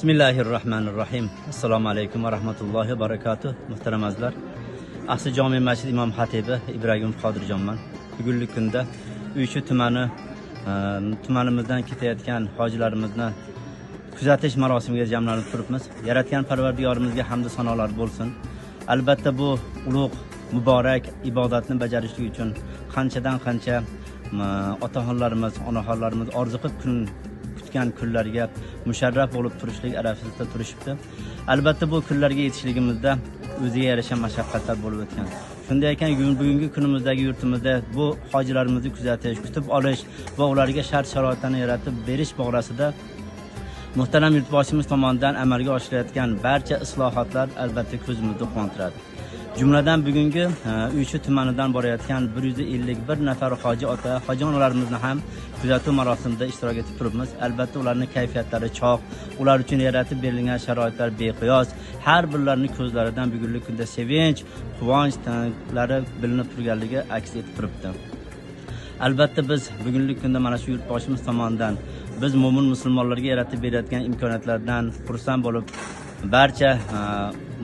Bismillahirrahmanirrahim. Assalomu alaykum va rahmatullohi va barakatuh. Muhtaram azizlar. Asli Jome Masjid imom xatibi Ibragim Qodirjonman. Bugungi kunda Uychi tumanimizdan ketayotgan hojilarimizni kuzatish marosimiga jamlanib turibmiz. Yaratgan Parvardigorimizga hamd va sanolar bo'lsin. Albatta bu ulug' muborak ibodatni bajarishlik uchun qanchadan qancha otaxonlarimiz, onaxonlarimiz orzu qilib kutgan kunlarga musharraf bo'lib turishlik arafasida turishibdi. Albatta bu kunlarga yetishligimizda o'ziga yarasha mashaqqatlar bo'lib o'tgan. Shunday ekan, bugungi kunimizdagi yurtimizda bu hojilarimizni kuzatish, kutib olish va ularga shart-sharoitlarni yaratib berish borasida muhtaram yurtboshimiz tomonidan amalga oshirilayotgan barcha islohotlar albatta ko'zimizni quvontiradi. Jumladan bugungi Uychi tumanidan borayotgan 151 nafar hoji ota, hoji onalarimizni ham kuzatuv marosimida ishtirok etib turibmiz. Albatta ularning kayfiyatlari chog', ular uchun yaratib berilgan sharoitlar beqiyos. Har birlarining ko'zlaridan bugungi kunda sevinch, quvonch bilinib turganligi aks etib turibdi. Albatta biz bugungi kunda mana shu yurtboshimiz tomonidan biz mo'min musulmonlarga yaratib berayotgan imkoniyatlardan xursand bo'lib barcha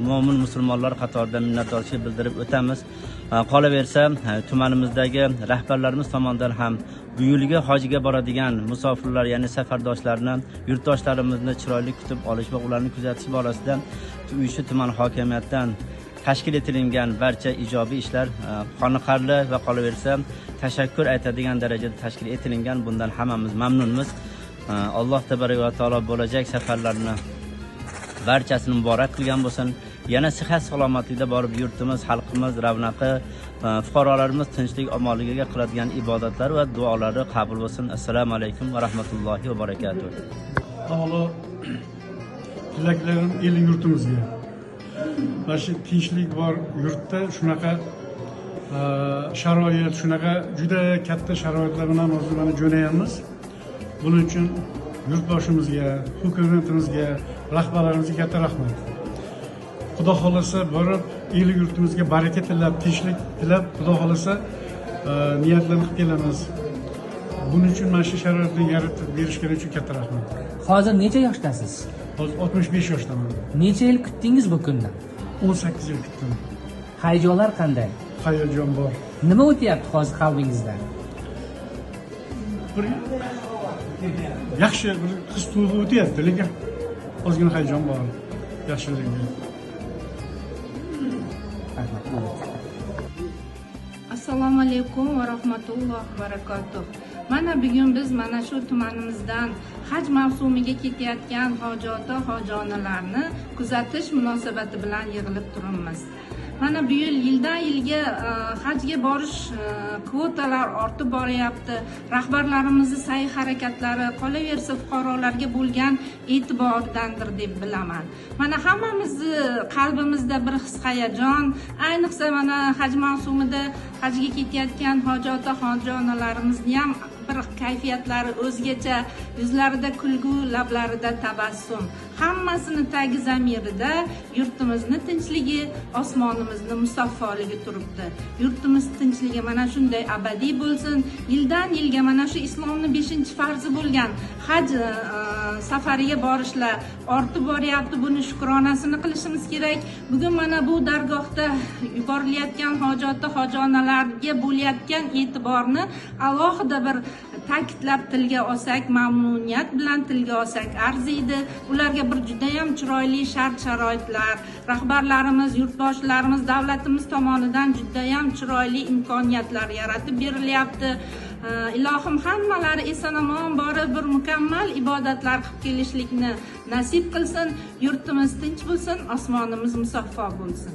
mo'min musulmonlar qatorida minnatdorchilik bildirib o'tamiz. Qolaversa, tumanimizdagi rahbarlarimiz tomonidan ham bu yilgi hojiga boradigan musofirlar, ya'ni safardoshlarni, yurtdoshlarimizni chiroyli kutib olish va ularni kuzatish borasida Uychi tuman hokimiyatidan tashkil etilgan barcha ijobiy ishlar qoniqarli va qolaversa tashakkur aytadigan darajada tashkil etilgan. Bundan hammamiz mamnunmiz. Alloh tabaraka va taolo bo'lajak safarlarni barchasini muborak qilgan bo'lsin. Yana sihat salomatlikda borib yurtimiz, xalqimiz ravnaqi, fuqarolarimiz tinchlik omonligiga qiladigan ibodatlar va duolari qabul bo'lsin. Assalomu alaykum va rahmatullohi va barakatuh. Taolo tilaklarim el yurtimizga. Mana shu tinchlik bor yurtda shunaqa sharoit, shunaqa juda katta sharoitlar bilan hozir mana jo'nayapmiz. Buning uchun yurtboshimizga, hukumatimizga, rahbarlarimizga katta rahmat. Xudo xolasa borib el yurtimizga baraka tilab, tinchlik tilab, Xudo xolasa niyatlarni qilib kelamiz. Buning uchun mana shu sharoitni yaratib berishgani uchun katta rahmat. Hozir necha yoshdasiz? Hozir 65 yoshdaman. Necha yil kutdingiz bu kunni? 18 yil kutdim. Hayajonlar qanday? Hayajon bor. Nima o'tyapti hozir qalbingizda? Bir yaxshi bir his tuyg'u o'tyapti, lekin ozgina hayajon bor. Yaxshilikga. Assalomu alaykum va rahmatullohi va barakatuh. Mana bugun biz mana shu tumanimizdan haj mavsumiga ketayotgan hoji ota, hoji onalarni kuzatish munosabati bilan yig'ilib turibmiz. Mana bu yildan yilga hajga borish kvotalar ortib boryapti. Rahbarlarimizning sa'y harakatlari qolaversa fuqarolarga bo'lgan e'tibordandir deb bilaman. Mana hammamizni qalbimizda bir his hayajon, ayniqsa mana haj mavsumida hajga ketayotgan hoji ota, hoji onalarimizni ham bir kayfiyatlari o'zgacha, yuzlarida kulgu, lablarida tabassum. Hammasini tagi zamirida yurtimizni tinchligi, osmonimizni musaffoligi turibdi. Yurtimiz tinchligi mana shunday abadiy bo'lsin. Yildan yilga mana shu islomning 5-farzi bo'lgan haj safariga borishlar ortib boryapti. Buni shukronasini qilishimiz kerak. Bugun mana bu dargohda yuborilayotgan hoji ota, hoji onalarga bo'layotgan e'tiborni alohida bir ta'kidlab tilga olsak, mamnuniyat bilan tilga olsak arziydi. Ularga bir juda ham chiroyli shart-sharoitlar, rahbarlarimiz, yurtboshlarimiz, davlatimiz tomonidan juda ham chiroyli imkoniyatlar yaratib berilyapti. Ilohim hammalari eson-omon borib bir mukammal ibodatlar qilib kelishlikni nasib qilsin. Yurtimiz tinch bo'lsin, osmonimiz musaffo bo'lsin.